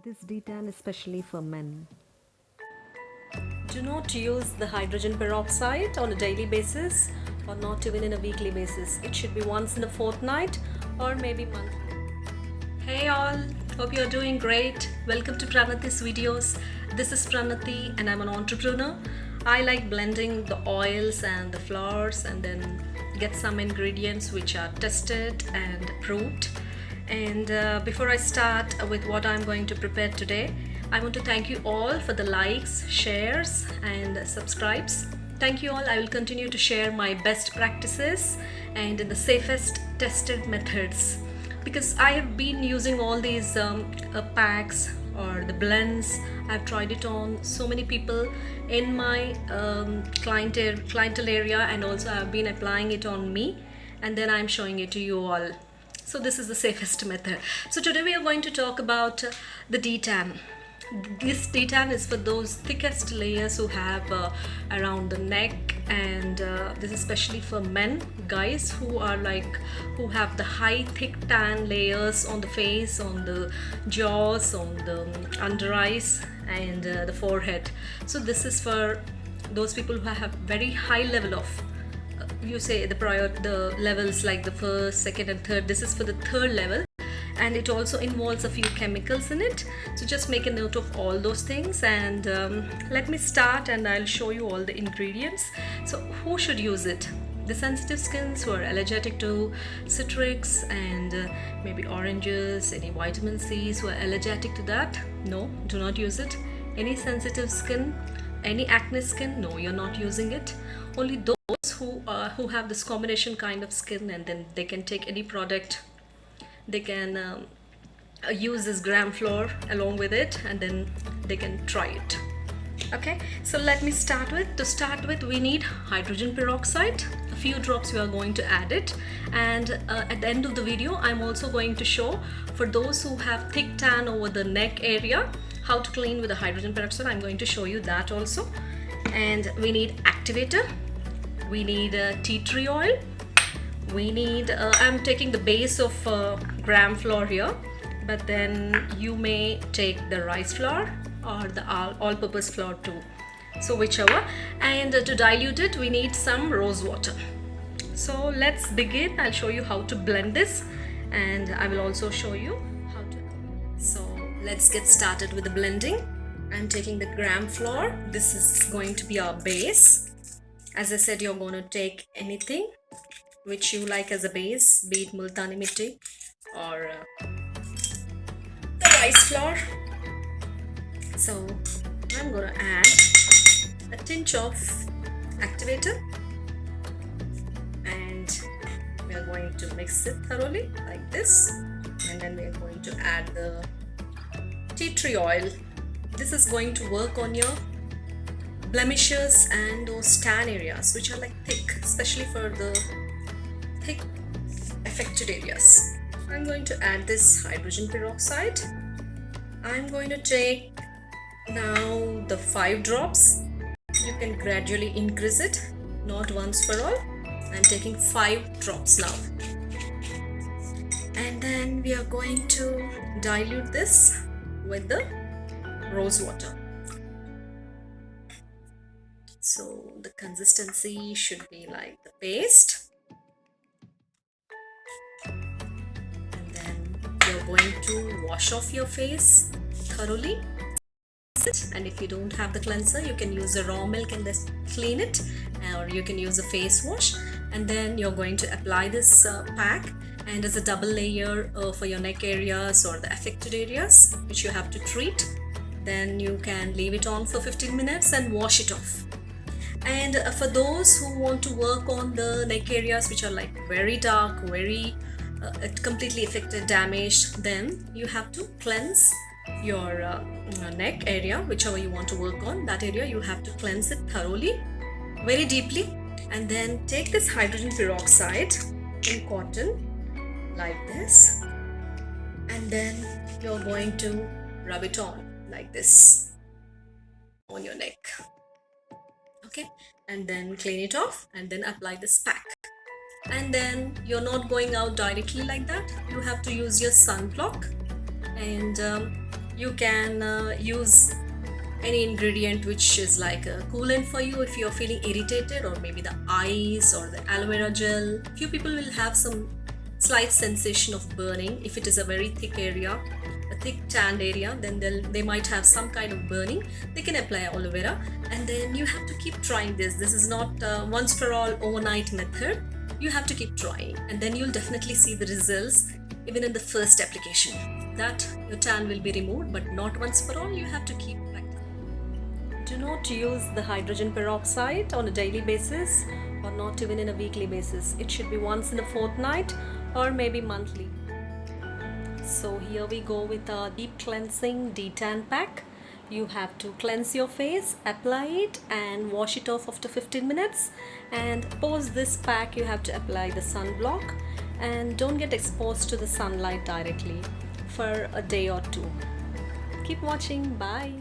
This D10 especially for men. Do not use the hydrogen peroxide on a daily basis or not even in a weekly basis. It should be once in a fortnight or maybe monthly. Hey all, hope you're doing great. Welcome to Pranati's videos. This is Pranati and I'm an entrepreneur. I like blending the oils and the flours and then get some ingredients which are tested and approved. And before I start with what I'm going to prepare today, I want to thank you all for the likes, shares, and subscribes. Thank you all. I will continue to share my best practices and the safest tested methods because I have been using all these packs or the blends. I've tried it on so many people in my clientele area, and also I've been applying it on me, and then I'm showing it to you all. So this is the safest method. So today we are going to talk about the D10. This D10 is for those thickest layers who have around the neck, and this is especially for men, guys who have the high thick tan layers on the face, on the jaws, on the under eyes, and the forehead. So this is for those people who have very high level of you say the levels like the first, second, and third. This is for the third level, and it also involves a few chemicals in it. So just make a note of all those things, and let me start and I'll show you all the ingredients. So who should use it? The sensitive skins who are allergic to citrics and maybe oranges, any vitamin C's who are allergic to that, no, do not use it. Any sensitive skin, any acne skin, no, you're not using it. Only those who have this combination kind of skin, and then they can take any product. They can use this gram flour along with it, and then they can try it. Okay, so let me start with. To start with, we need hydrogen peroxide. A few drops we are going to add it, and at the end of the video I'm also going to show for those who have thick tan over the neck area how to clean with the hydrogen peroxide. I'm going to show you that also. And we need activator, we need tea tree oil, we need I'm taking the base of gram flour here, but then you may take the rice flour or the all-purpose flour too, so whichever. And to dilute it we need some rose water. So let's begin. I'll show you how to blend this, and I will also show you how to. So let's get started with the blending. I'm taking the gram flour. This is going to be our base. As I said, you're going to take anything which you like as a base, be it multani mitti or the rice flour. So I'm going to add a tinge of activator, and we are going to mix it thoroughly like this, and then we are going to add the tea tree oil. This is going to work on your blemishes and those tan areas which are like thick, especially for the thick affected areas. I'm going to add this hydrogen peroxide. I'm going to take now the 5 drops. You can gradually increase it, not once for all. I'm taking 5 drops now, and then we are going to dilute this with the rose water. So the consistency should be like the paste, and then you're going to wash off your face thoroughly. And if you don't have the cleanser, you can use the raw milk and just clean it, or you can use a face wash. And then you're going to apply this pack, and as a double layer for your neck areas or the affected areas which you have to treat. Then you can leave it on for 15 minutes and wash it off. And for those who want to work on the neck areas which are like very dark, very completely affected, damaged, then you have to cleanse your neck area, whichever you want to work on, that area you have to cleanse it thoroughly, very deeply, and then take this hydrogen peroxide in cotton like this, and then you're going to rub it on like this on your neck. Okay, and then clean it off, and then apply this pack. And then you're not going out directly like that. You have to use your sunblock, and You can use any ingredient which is like a coolant for you if you're feeling irritated, or maybe the ice or the aloe vera gel. Few people will have some slight sensation of burning if it is a very thick area, a thick tanned area, then they might have some kind of burning. They can apply aloe vera, and then you have to keep trying this is not once for all overnight method. You have to keep trying, and then you'll definitely see the results even in the first application, that your tan will be removed, but not once for all. You have to keep practicing. Do not use the hydrogen peroxide on a daily basis, or not even in a weekly basis. It should be once in a fortnight or maybe monthly. So here we go with our deep cleansing detan pack. You have to cleanse your face, apply it and wash it off after 15 minutes, and post this pack you have to apply the sunblock, and don't get exposed to the sunlight directly for a day or two. Keep watching. Bye.